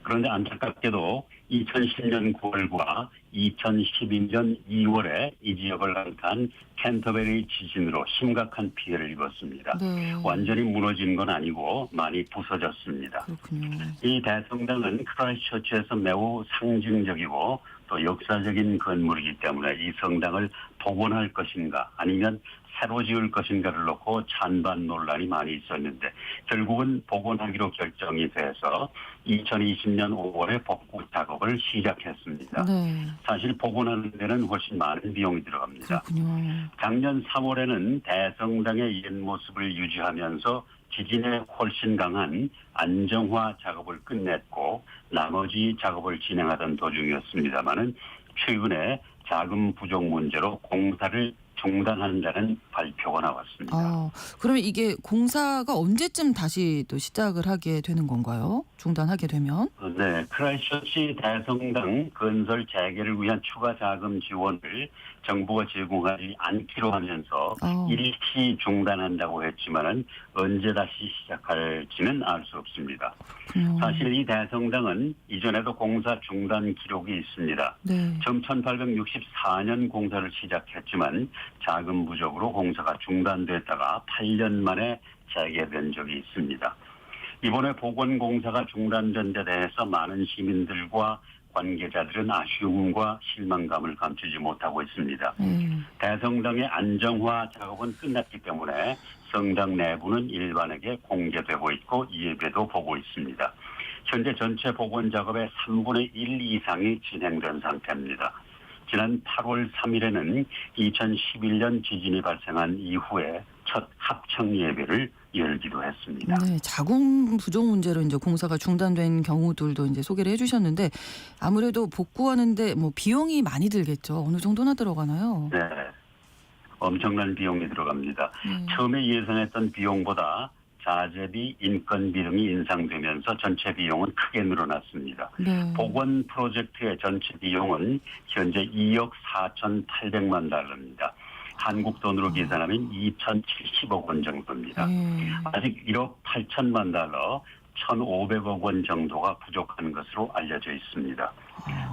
그런데 안타깝게도 2010년 9월과 2012년 2월에 이 지역을 강타한 캔터베리 지진으로 심각한 피해를 입었습니다. 네. 완전히 무너진 건 아니고 많이 부서졌습니다. 그렇군요. 이 대성당은 크라이스트처치에서 매우 상징적이고 또 역사적인 건물이기 때문에 이 성당을 복원할 것인가 아니면 새로 지을 것인가를 놓고 찬반 논란이 많이 있었는데 결국은 복원하기로 결정이 돼서 2020년 5월에 복구 작업을 시작했습니다. 네. 사실 복원하는 데는 훨씬 많은 비용이 들어갑니다. 그렇군요. 작년 3월에는 대성당의 옛 모습을 유지하면서 지진에 훨씬 강한 안정화 작업을 끝냈고 나머지 작업을 진행하던 도중이었습니다마는 최근에 자금 부족 문제로 공사를 중단한다는 발표가 나왔습니다. 그러면 이게 공사가 언제쯤 다시 또 시작을 하게 되는 건가요? 중단하게 되면? 네, 크라이스트처치 대성당 건설 재개를 위한 추가 자금 지원을 정부가 제공하지 않기로 하면서 일시 중단한다고 했지만은 언제 다시 시작할지는 알 수 없습니다. 사실 이 대성당은 이전에도 공사 중단 기록이 있습니다. 네. 처음 1864년 공사를 시작했지만 자금 부족으로 공사가 중단됐다가 8년 만에 재개된 적이 있습니다. 이번에 보건공사가 중단된 데 대해서 많은 시민들과 관계자들은 아쉬움과 실망감을 감추지 못하고 있습니다. 대성당의 안정화 작업은 끝났기 때문에 성당 내부는 일반에게 공개되고 있고 예배도 보고 있습니다. 현재 전체 복원 작업의 3분의 1 이상이 진행된 상태입니다. 지난 8월 3일에는 2011년 지진이 발생한 이후에 첫 합청 예배를 열기도 했습니다. 네, 자금 부족 문제로 이제 공사가 중단된 경우들도 이제 소개를 해주셨는데 아무래도 복구하는데 뭐 비용이 많이 들겠죠. 어느 정도나 들어가나요? 네, 엄청난 비용이 들어갑니다. 처음에 예상했던 비용보다 자재비, 인건비 등이 인상되면서 전체 비용은 크게 늘어났습니다. 네. 복원 프로젝트의 전체 비용은 현재 2억 4,800만 달러입니다. 한국 돈으로 계산하면 2,070억 원 정도입니다. 아직 1억 8천만 달러, 1,500억 원 정도가 부족한 것으로 알려져 있습니다.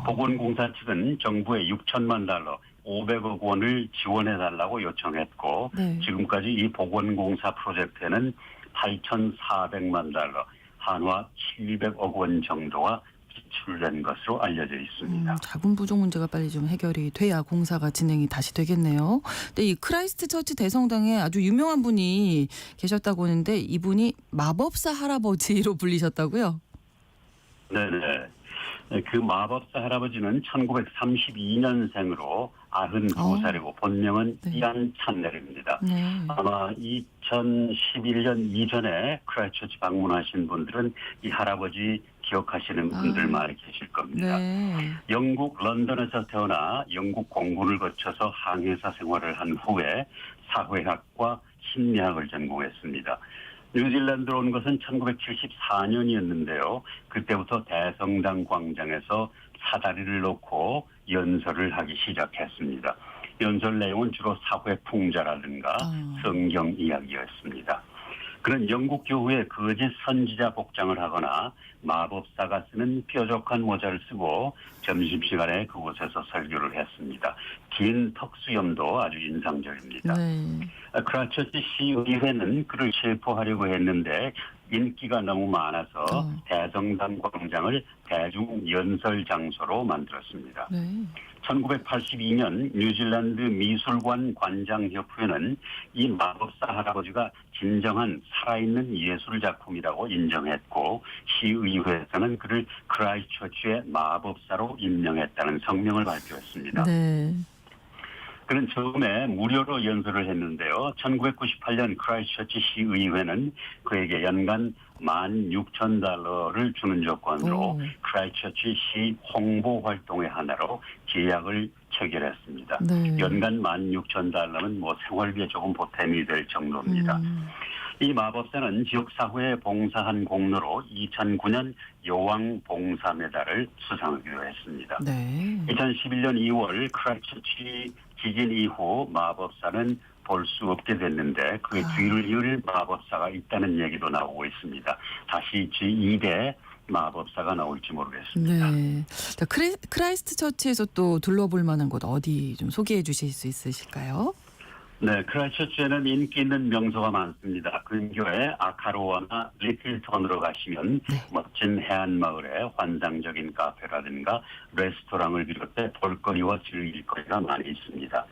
보건공사 측은 정부에 6천만 달러, 500억 원을 지원해달라고 요청했고 네. 지금까지 이 보건공사 프로젝트에는 8,400만 달러, 한화 700억 원 정도가 지출된 것으로 알려져 있습니다. 자금 부족 문제가 빨리 좀 해결이 돼야 공사가 진행이 다시 되겠네요. 근데 이 크라이스트 처치 대성당에 아주 유명한 분이 계셨다고 하는데 이분이 마법사 할아버지로 불리셨다고요? 네네. 그 마법사 할아버지는 1932년생으로 92살이고 본명은 네. 이안 찬넬입니다. 네. 아마 2011년 이전에 크라이스트처치 방문하신 분들은 이 할아버지 기억하시는 분들 많이 계실 겁니다. 네. 영국 런던에서 태어나 영국 공군을 거쳐서 항해사 생활을 한 후에 사회학과 심리학을 전공했습니다. 뉴질랜드로 온 것은 1974년이었는데요. 그때부터 대성당 광장에서 사다리를 놓고 연설을 하기 시작했습니다. 연설 내용은 주로 사회 풍자라든가 성경 이야기였습니다. 그는 영국 교회의 거짓 선지자 복장을 하거나 마법사가 쓰는 뾰족한 모자를 쓰고 점심시간에 그곳에서 설교를 했습니다. 긴 턱수염도 아주 인상적입니다. 네. 크라이스트처치 시의회는 그를 체포하려고 했는데 인기가 너무 많아서 대성당 광장을 대중 연설 장소로 만들었습니다. 네. 1982년 뉴질랜드 미술관 관장협회는 이 마법사 할아버지가 진정한 살아있는 예술 작품이라고 인정했고 시의회에서는 그를 크라이스트처치의 마법사로 임명했다는 성명을 발표했습니다. 네. 그는 처음에 무료로 연설을 했는데요. 1998년 크라이스트처치 시의회는 그에게 연간 16,000달러를 주는 조건으로 크라이스트처치 시 홍보 활동의 하나로 계약을 체결했습니다. 네. 연간 16,000달러는 뭐 생활비에 조금 보탬이 될 정도입니다. 이 마법사는 지역사회에 봉사한 공로로 2009년 여왕 봉사 메달을 수상하기도 했습니다. 네. 2011년 2월 크라이스트처치 지진 이후 마법사는 볼 수 없게 됐는데 그의 뒤를 이을 마법사가 있다는 얘기도 나오고 있습니다. 다시 제2대 마법사가 나올지 모르겠습니다. 네. 자, 크라이스트 처치에서 또 둘러볼 만한 곳 어디 좀 소개해 주실 수 있으실까요? 네, 크라이스트처치에는 인기 있는 명소가 많습니다. 근교에 아카로아나 리틀턴으로 가시면 멋진 해안마을에 환상적인 카페라든가 레스토랑을 비롯해 볼거리와 즐길거리가 많이 있습니다.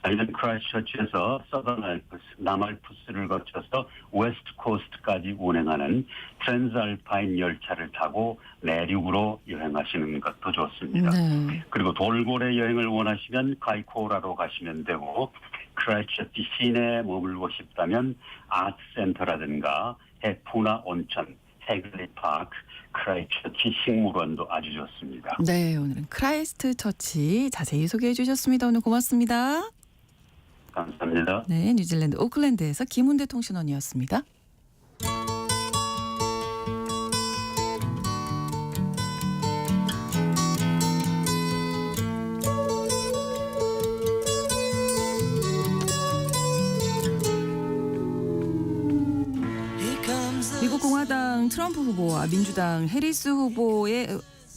아니면 크라이스트처치에서 서던 알프스, 남알프스를 거쳐서 웨스트 코스트까지 운행하는 트랜스알파인 열차를 타고 내륙으로 여행하시는 것도 좋습니다. 네. 그리고 돌고래 여행을 원하시면 가이코라로 가시면 되고 크라이스트처치 시내에 머물고 싶다면 아트센터라든가 해푸나 온천, 해글리 파크, 크라이스트처치 식물원도 아주 좋습니다. 네, 오늘은 크라이스트 처치 자세히 소개해 주셨습니다. 오늘 고맙습니다. 감사합니다. 네, 뉴질랜드 오클랜드에서 김훈대 통신원이었습니다. 미국 공화당 트럼프 후보와 민주당 해리스 후보의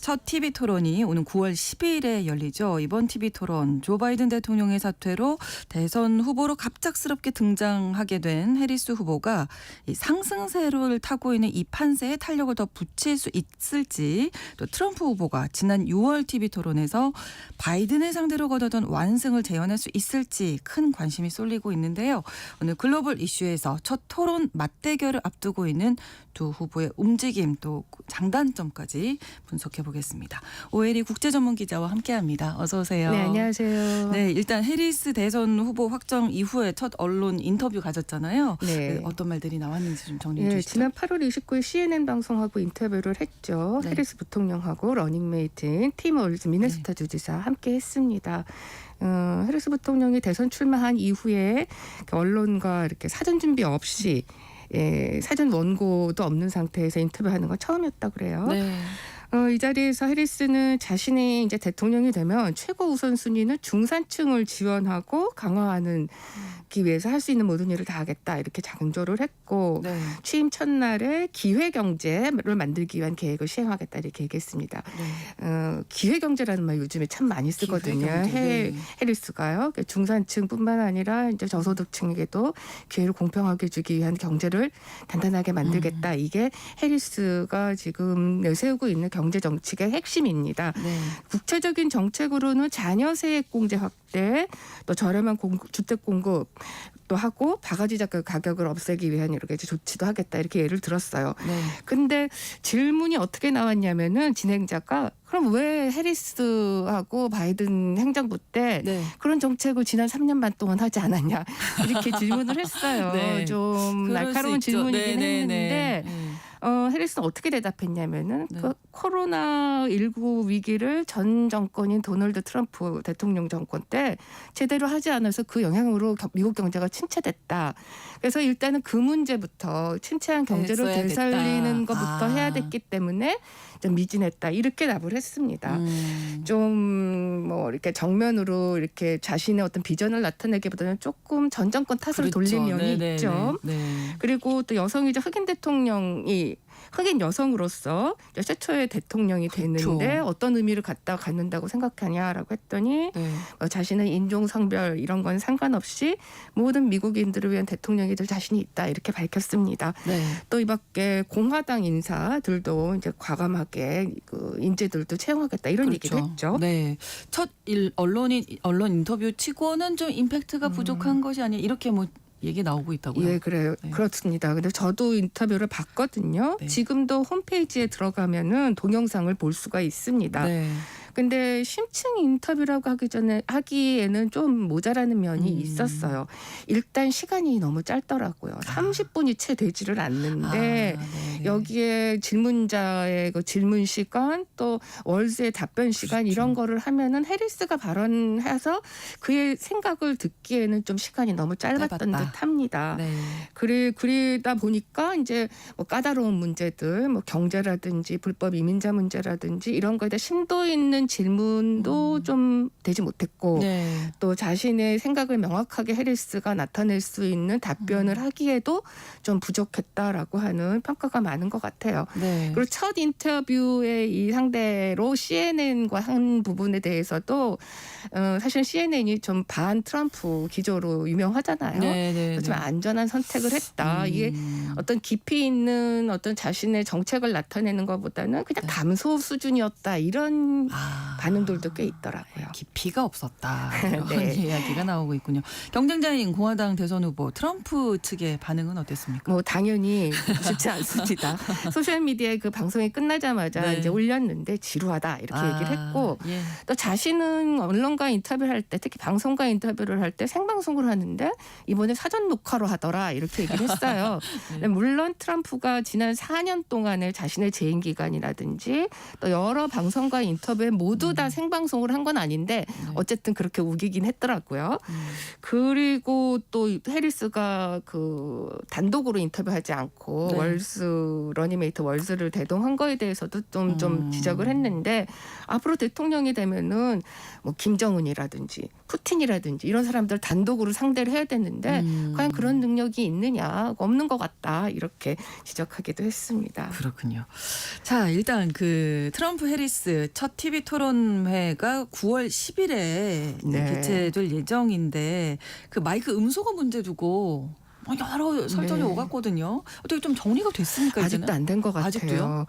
첫 TV 토론이 오는 9월 12일에 열리죠. 이번 TV 토론 조 바이든 대통령의 사퇴로 대선 후보로 갑작스럽게 등장하게 된 해리스 후보가 이 상승세를 타고 있는 이 판세에 탄력을 더 붙일 수 있을지, 또 트럼프 후보가 지난 6월 TV 토론에서 바이든을 상대로 거두던 완승을 재현할 수 있을지 큰 관심이 쏠리고 있는데요. 오늘 글로벌 이슈에서 첫 토론 맞대결을 앞두고 있는 두 후보의 움직임 또 장단점까지 분석해 보겠습니다. 오혜리 국제전문기자와 함께합니다. 어서 오세요. 네, 안녕하세요. 네, 일단 해리스 대선 후보 확정 이후에 첫 언론 인터뷰 가졌잖아요. 네. 어떤 말들이 나왔는지 좀 정리해 네, 주시죠. 지난 8월 29일 CNN 방송하고 인터뷰를 했죠. 네. 해리스 부통령하고 러닝메이트인 팀 올즈 미네소타 주지사 함께 했습니다. 해리스 부통령이 대선 출마한 이후에 언론과 이렇게 사전 준비 없이 사전 원고도 없는 상태에서 인터뷰하는 건 처음이었다 그래요. 네. 이 자리에서 해리스는 자신이 이제 대통령이 되면 최고 우선순위는 중산층을 지원하고 강화하는 기 위해서 할 수 있는 모든 일을 다 하겠다 이렇게 강조를 했고 네. 취임 첫날에 기회경제를 만들기 위한 계획을 시행하겠다 이렇게 얘기했습니다. 네. 기회경제라는 말 요즘에 참 많이 쓰거든요. 기회경제, 네. 해리스가요. 중산층뿐만 아니라 이제 저소득층에게도 기회를 공평하게 주기 위한 경제를 단단하게 만들겠다. 이게 해리스가 지금 내세우고 있는 경제 정책의 핵심입니다. 네. 구체적인 정책으로는 자녀 세액 공제 확대, 또 저렴한 주택 공급 또 하고 바가지 가격을 없애기 위한 여러 가지 조치도 하겠다 이렇게 예를 들었어요. 네. 근데 질문이 어떻게 나왔냐면은 진행자가 그럼 왜 해리스하고 바이든 행정부 때 네. 그런 정책을 지난 3년 반 동안 하지 않았냐 이렇게 질문을 했어요. 네. 좀 그럴 날카로운 수 있죠. 질문이긴 네, 했는데 네. 해리스는 어떻게 대답했냐면은 네. 그 코로나19 위기를 전 정권인 도널드 트럼프 대통령 정권 때 제대로 하지 않아서 그 영향으로 미국 경제가 침체됐다. 그래서 일단은 그 문제부터 침체한 경제를 됐어야겠다. 되살리는 것부터 해야 됐기 때문에 좀 미진했다. 이렇게 답을 했습니다. 좀 뭐 이렇게 정면으로 이렇게 자신의 어떤 비전을 나타내기보다는 조금 전 정권 탓으로 그렇죠. 돌린 면이 네, 있죠. 네, 네. 그리고 또 여성이자 흑인 대통령이 흑인 여성으로서 최초의 대통령이 그렇죠. 됐는데 어떤 의미를 갖는다고 생각하냐라고 했더니 네. 자신은 인종, 성별 이런 건 상관없이 모든 미국인들을 위한 대통령이 될 자신이 있다 이렇게 밝혔습니다. 네. 또 이 밖에 공화당 인사들도 이제 과감하게 그 인재들도 채용하겠다 이런 얘기도 했죠. 네. 첫 언론 인터뷰 치고는 좀 임팩트가 부족한 것이 아니야 이렇게 뭐 얘기 나오고 있다고요. 예, 그래요. 네. 그렇습니다. 근데 저도 인터뷰를 봤거든요. 네. 지금도 홈페이지에 들어가면은 동영상을 볼 수가 있습니다. 네. 근데 심층 인터뷰라고 하기에는 좀 모자라는 면이 있었어요. 일단 시간이 너무 짧더라고요. 30분이 채 되지를 않는데 여기에 질문자의 그 질문 시간 또 월스의 답변 시간 그렇죠. 이런 거를 하면은 해리스가 발언해서 그의 생각을 듣기에는 좀 시간이 너무 짧았던 짧았다. 듯합니다. 네. 그러다 보니까 이제 뭐 까다로운 문제들, 뭐 경제라든지 불법 이민자 문제라든지 이런 거에 대해 심도 있는 질문도 좀 되지 못했고 네. 또 자신의 생각을 명확하게 해리스가 나타낼 수 있는 답변을 하기에도 좀 부족했다라고 하는 평가가 많은 것 같아요. 네. 그리고 첫 인터뷰의 이 상대로 CNN과 한 부분에 대해서도 사실 CNN이 좀 반 트럼프 기조로 유명하잖아요. 네, 네, 좀 네. 안전한 선택을 했다. 이게 어떤 깊이 있는 어떤 자신의 정책을 나타내는 것보다는 그냥 감소 수준이었다. 이런 반응들도 꽤 있더라고요. 깊이가 없었다. 이런 네. 이야기가 나오고 있군요. 경쟁자인 공화당 대선 후보 트럼프 측의 반응은 어땠습니까? 뭐 당연히 쉽지 않습니다. 소셜 미디어에 그 방송이 끝나자마자 네. 이제 올렸는데 지루하다 이렇게 얘기를 했고 예. 또 자신은 언론과 인터뷰를 할 때 특히 방송과 인터뷰를 할 때 생방송을 하는데 이번에 사전 녹화로 하더라 이렇게 얘기를 했어요. 네. 물론 트럼프가 지난 4년 동안의 자신의 재임 기간이라든지 또 여러 방송과 인터뷰의 모두 다 생방송을 한 건 아닌데 어쨌든 그렇게 우기긴 했더라고요. 그리고 또 해리스가 그 단독으로 인터뷰하지 않고 네. 월스 러닝메이트 월스를 대동한 거에 대해서도 좀 지적을 했는데 앞으로 대통령이 되면은 뭐 김정은이라든지 푸틴이라든지 이런 사람들 단독으로 상대를 해야 되는데 과연 그런 능력이 있느냐 없는 것 같다 이렇게 지적하기도 했습니다. 그렇군요. 자, 일단 그 트럼프 해리스 첫 TV 토론회가 9월 10일에 네. 개최될 예정인데 그 마이크 음소거 문제 두고 여러 설전이 네. 오갔거든요. 어떻게 좀 정리가 됐습니까? 아직도 안 된 것 같아요. 아직도요?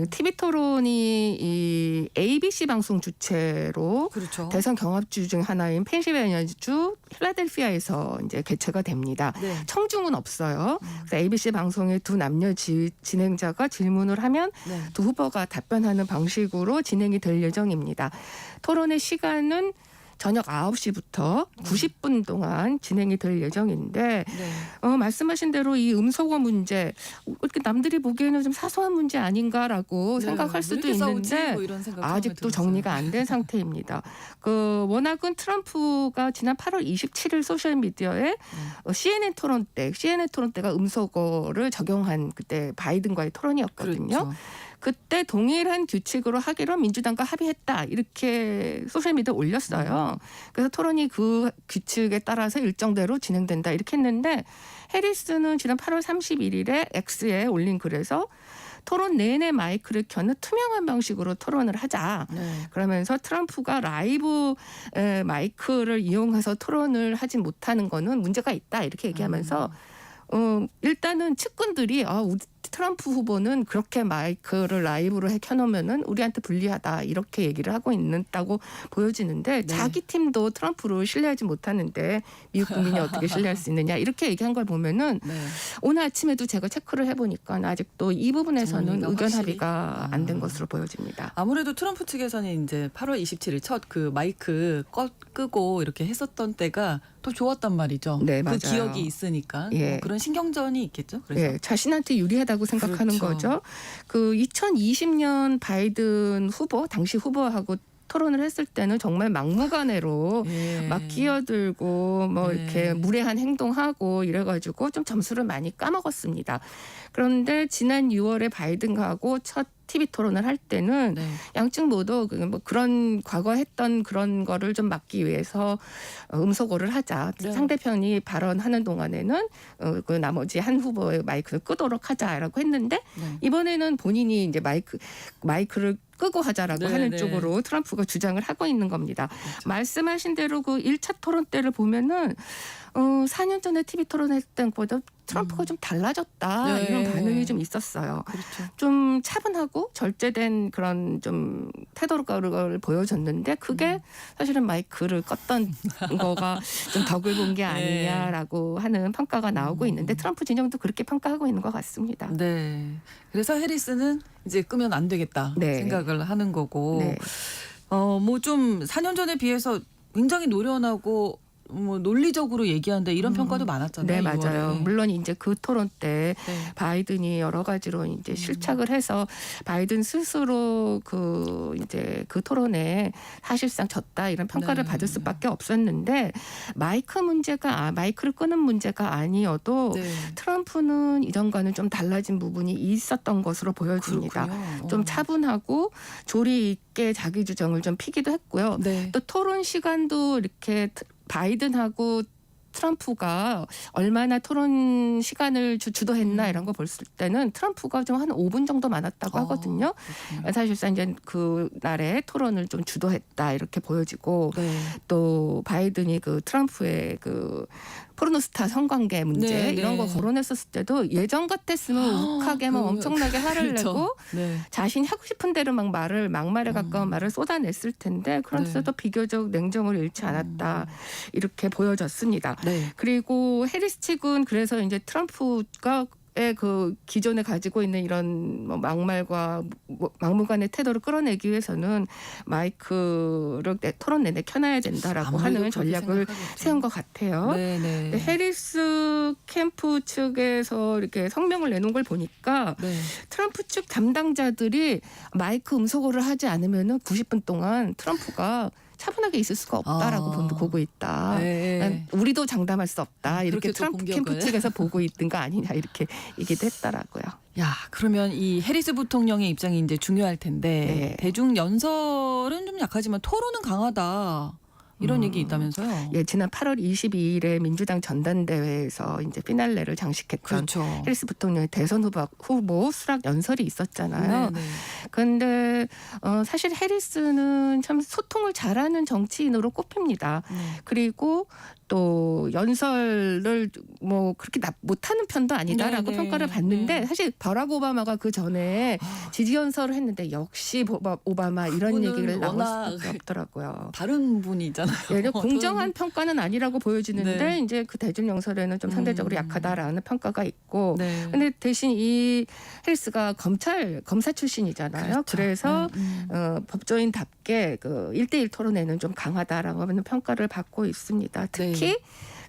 TV 토론이 이 ABC 방송 주체로 그렇죠. 대선 경합주 중 하나인 펜실베니아주 필라델피아에서 이제 개최가 됩니다. 네. 청중은 없어요. 그래서 ABC 방송의 두 남녀 진행자가 질문을 하면 네. 두 후보가 답변하는 방식으로 진행이 될 예정입니다. 토론의 시간은 저녁 9시부터 90분 동안 진행이 될 예정인데 네. 말씀하신 대로 이 음소거 문제 이렇게 남들이 보기에는 좀 사소한 문제 아닌가라고 네. 생각할 왜 수도 이렇게 싸우지? 있는데 뭐 이런 생각 처음에 아직도 들었어요. 정리가 안 된 상태입니다. 그 워낙은 트럼프가 지난 8월 27일 소셜 미디어에 CNN 토론 때가 음소거를 적용한 그때 바이든과의 토론이었거든요. 그렇죠. 그때 동일한 규칙으로 하기로 민주당과 합의했다 이렇게 소셜미디어에 올렸어요. 그래서 토론이 그 규칙에 따라서 일정대로 진행된다 이렇게 했는데 해리스는 지난 8월 31일에 X에 올린 글에서 토론 내내 마이크를 켜는 투명한 방식으로 토론을 하자. 네. 그러면서 트럼프가 라이브 마이크를 이용해서 토론을 하지 못하는 거는 문제가 있다 이렇게 얘기하면서 일단은 측근들이 우리 트럼프 후보는 그렇게 마이크를 라이브로 켜놓으면은 우리한테 불리하다 이렇게 얘기를 하고 있다고 보여지는데 네. 자기 팀도 트럼프를 신뢰하지 못하는데 미국 국민이 어떻게 신뢰할 수 있느냐 이렇게 얘기한 걸 보면은 네. 오늘 아침에도 제가 체크를 해보니까 아직도 이 부분에서는 정리가 의견 확실히? 합의가 안 된 것으로 보여집니다. 아무래도 트럼프 측에서는 이제 8월 27일 첫 그 마이크 끄고 이렇게 했었던 때가 더 좋았단 말이죠. 네, 그 맞아요. 기억이 있으니까 예. 뭐 그런 신경전이 있겠죠. 그래서 예, 자신한테 유리하다고 생각하는 그렇죠. 거죠. 그 2020년 바이든 후보 당시 후보하고 토론을 했을 때는 정말 막무가내로 예. 막 끼어들고 뭐 네. 이렇게 무례한 행동하고 이래가지고 좀 점수를 많이 까먹었습니다. 그런데 지난 6월에 바이든하고 첫 TV 토론을 할 때는 네. 양측 모두 뭐 그런 과거 했던 그런 거를 좀 막기 위해서 음소거를 하자. 네. 상대편이 발언하는 동안에는 그 나머지 한 후보의 마이크를 끄도록 하자라고 했는데 네. 이번에는 본인이 이제 마이크를 끄고 하자라고 네, 하는 네. 쪽으로 트럼프가 주장을 하고 있는 겁니다. 말씀하신 대로 그 1차 토론 때를 보면은 4년 전에 TV 토론했던 것보다 트럼프가 좀 달라졌다 네. 이런 반응이 좀 있었어요. 그렇죠. 좀 차분하고 절제된 그런 좀 태도를 보여줬는데 그게 사실은 마이크를 껐던 거가 좀 덕을 본 게 아니냐라고 하는 평가가 나오고 있는데 트럼프 진영도 그렇게 평가하고 있는 것 같습니다. 네. 그래서 해리스는 이제 끄면 안 되겠다 네. 생각을 하는 거고, 네. 뭐 좀 4년 전에 비해서 굉장히 노련하고 뭐 논리적으로 얘기한다 이런 평가도 많았잖아요. 네, 맞아요. 6월에. 물론 이제 그 토론 때 네. 바이든이 여러 가지로 이제 실착을 해서 바이든 스스로 그 이제 그 토론에 사실상 졌다 이런 평가를 네. 받을 수밖에 없었는데 마이크를 끄는 문제가 아니어도 네. 트럼프는 이전과는 좀 달라진 부분이 있었던 것으로 보여집니다. 그렇군요. 좀 차분하고 조리 있게 자기 주장을 좀 피기도 했고요. 네. 또 토론 시간도 이렇게 바이든하고 트럼프가 얼마나 토론 시간을 주도했나 이런 거 볼 때는 트럼프가 좀 한 5분 정도 많았다고 하거든요. 그렇군요. 사실상 이제 그 날에 토론을 좀 주도했다 이렇게 보여지고 네. 또 바이든이 그 트럼프의 그 포르노스타 성관계 문제 네, 이런 네. 거 거론했었을 때도 예전 같았으면 욱하게 막 엄청나게 화를 그렇죠. 내고 네. 자신이 하고 싶은 대로 막 막말에 가까운 말을 쏟아냈을 텐데 그런데도 네. 비교적 냉정을 잃지 않았다 이렇게 보여졌습니다. 네. 그리고 해리스 측은 그래서 이제 트럼프가 트럼프의 그 기존에 가지고 있는 이런 뭐 막말과 막무가내 태도를 끌어내기 위해서는 마이크를 토론 내내 켜놔야 된다라고 하는 전략을 세운 것 같아요. 네네. 해리스 캠프 측에서 이렇게 성명을 내놓은 걸 보니까 네. 트럼프 측 담당자들이 마이크 음소거를 하지 않으면은 90분 동안 트럼프가 차분하게 있을 수가 없다라고 보고 있다. 네. 우리도 장담할 수 없다. 이렇게 그렇게 또 트럼프 공격을. 캠프 측에서 보고 있던 거 아니냐 이렇게 얘기도 했더라고요. 야, 그러면 이 해리스 부통령의 입장이 이제 중요할 텐데 네. 대중 연설은 좀 약하지만 토론은 강하다. 이런 얘기 있다면서요? 예, 지난 8월 22일에 민주당 전당대회에서 이제 피날레를 장식했던 그렇죠. 해리스 부통령의 대선 후보 수락 연설이 있었잖아요. 네, 네. 그런데 사실 해리스는 참 소통을 잘하는 정치인으로 꼽힙니다. 그리고 또 연설을 뭐 그렇게 못하는 편도 아니다라고 네, 네. 평가를 받는데 네. 사실 버락 오바마가 그 전에 지지 연설을 했는데 역시 오바마 이런 그분은 얘기를 나올 워낙 수밖에 없더라고요. 다른 분이잖아요. 예, 공정한 평가는 아니라고 보여지는데 네. 이제 그 대중 연설에는 좀 상대적으로 약하다라는 평가가 있고, 네. 근데 대신 이 해리스가 검사 출신이잖아요. 그렇죠. 그래서 법조인답게 그 1대1 토론에는 좀 강하다라고 하는 평가를 받고 있습니다. 특히 네.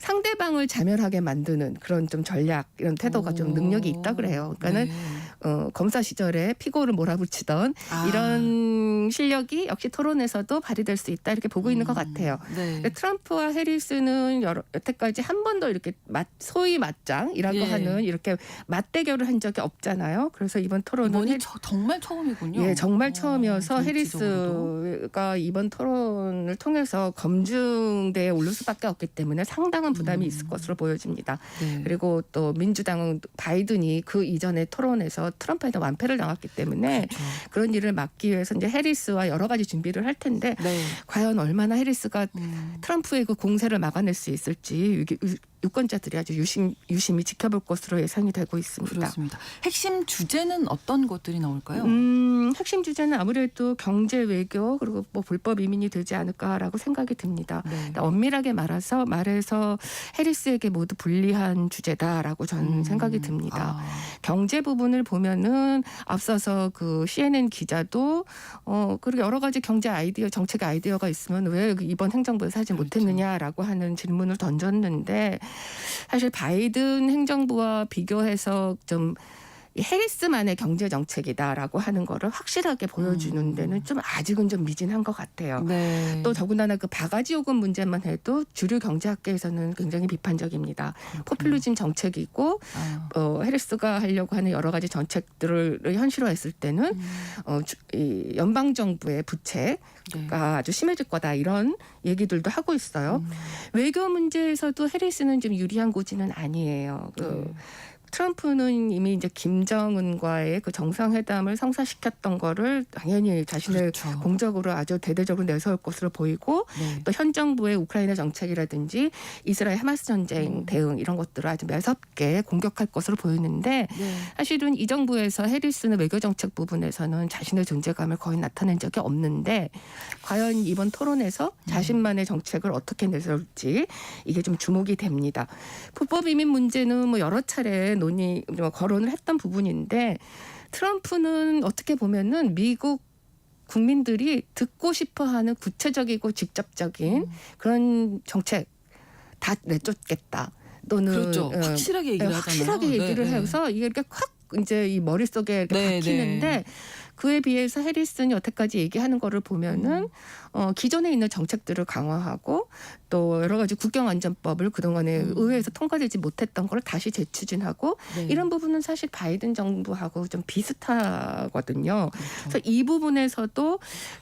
상대방을 자멸하게 만드는 그런 좀 전략 이런 태도가 좀 능력이 있다 그래요. 그러니까는 네. 검사 시절에 피고를 몰아붙이던 이런 실력이 역시 토론에서도 발휘될 수 있다 이렇게 보고 있는 것 같아요. 네. 근데 트럼프와 해리스는 여태까지 한 번도 이렇게 소위 맞짱이라고 예. 하는 이렇게 맞대결을 한 적이 없잖아요. 그래서 이번 토론은 이번이 정말 처음이군요. 예, 정말 처음이어서 정치적으로도. 해리스가 이번 토론을 통해서 검증대에 오를 수밖에 없기 때문에 상당한 부담이 있을 것으로 보여집니다. 네. 그리고 또 민주당은 바이든이 그 이전에 토론에서 트럼프한테 완패를 당했기 때문에 그렇죠. 그런 일을 막기 위해서 이제 해리스와 여러 가지 준비를 할 텐데 네. 과연 얼마나 해리스가 트럼프의 그 공세를 막아낼 수 있을지 유권자들이 아주 유심히 지켜볼 것으로 예상이 되고 있습니다. 그렇습니다. 핵심 주제는 어떤 것들이 나올까요? 핵심 주제는 아무래도 경제 외교 그리고 뭐 불법 이민이 되지 않을까라고 생각이 듭니다. 네. 엄밀하게 말해서 해리스에게 모두 불리한 주제다라고 저는 생각이 듭니다. 경제 부분을 보면은 앞서서 그 CNN 기자도 그리고 여러 가지 경제 아이디어, 정책 아이디어가 있으면 왜 이번 행정부에서 하지 못했느냐라고 하는 질문을 던졌는데 사실 바이든 행정부와 비교해서 좀 해리스만의 경제 정책이다라고 하는 거를 확실하게 보여주는 데는 좀 아직은 좀 미진한 것 같아요. 네. 또 더군다나 그 바가지 요금 문제만 해도 주류 경제학계에서는 굉장히 비판적입니다. 포퓰리즘 정책이고 해리스가 하려고 하는 여러 가지 정책들을 현실화했을 때는 이 연방 정부의 부채가 아주 심해질 거다 이런 얘기들도 하고 있어요. 외교 문제에서도 해리스는 좀 유리한 고지는 아니에요. 트럼프는 이미 이제 김정은과의 그 정상회담을 성사시켰던 거를 당연히 자신의 그렇죠. 공적으로 아주 대대적으로 내세울 것으로 보이고 네. 또 현 정부의 우크라이나 정책이라든지 이스라엘 하마스 전쟁 대응 이런 것들을 아주 매섭게 공격할 것으로 보이는데 네. 사실은 이 정부에서 해리스는 외교 정책 부분에서는 자신의 존재감을 거의 나타낸 적이 없는데 과연 이번 토론에서 자신만의 정책을 어떻게 내세울지 이게 좀 주목이 됩니다. 불법 이민 문제는 뭐 여러 차례 거론을 했던 부분인데 트럼프는 어떻게 보면은 미국 국민들이 듣고 싶어하는 구체적이고 직접적인 그런 정책 다 내쫓겠다. 또는 그렇죠. 확실하게 얘기를 하잖아요. 확실하게 얘기를 네, 해서 이게 이렇게 확 이제 이 머릿속에 이렇게 네, 박히는데 네. 그에 비해서 해리스는 여태까지 얘기하는 거를 보면은 기존에 있는 정책들을 강화하고 또 여러 가지 국경안전법을 그동안에 의회에서 통과되지 못했던 걸 다시 재추진하고 네. 이런 부분은 사실 바이든 정부하고 좀 비슷하거든요. 그렇죠. 그래서 이 부분에서도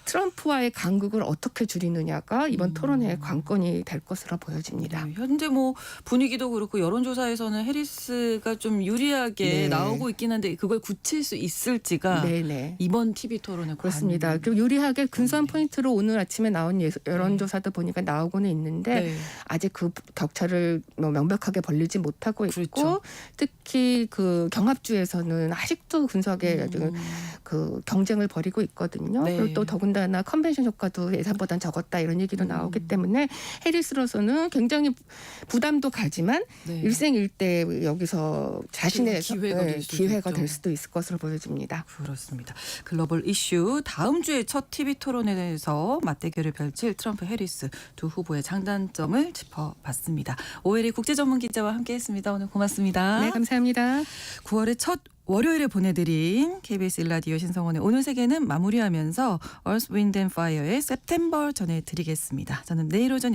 트럼프와의 간극을 어떻게 줄이느냐가 이번 토론회의 관건이 될 것으로 보여집니다. 네, 현재 뭐 분위기도 그렇고 여론조사에서는 해리스가 좀 유리하게 네. 나오고 있긴 한데 그걸 굳힐 수 있을지가 네네. 이번 TV 토론에 그렇습니다. 관건입니다. 그리고 유리하게 근소한 포인트로 오늘 오늘 아침에 나온 여론조사도 보니까 나오고는 있는데 네. 아직 그 격차를 뭐 명백하게 벌리지 못하고 있고 그렇죠. 특히 그 경합주에서는 아직도 근소하게 그 경쟁을 벌이고 있거든요. 네. 그리고 또 더군다나 컨벤션 효과도 예상보단 적었다 이런 얘기도 나오기 때문에 해리스로서는 굉장히 부담도 가지만 네. 일생일대 여기서 자신의 기회가 될 수도 될 수도 있을 것으로 보여집니다. 그렇습니다. 글로벌 이슈 다음 주에 첫 TV 토론에 대해서 맞대결을 펼칠 트럼프 해리스 두 후보의 장단점을 짚어봤습니다. 오혜리 국제전문기자와 함께했습니다. 오늘 고맙습니다. 네, 감사합니다. 9월의 첫 월요일에 보내드린 KBS 1라디오 신성원의 오늘 세계는 마무리하면서 Earth, Wind and Fire의 September 전해드리겠습니다. 저는 내일 오전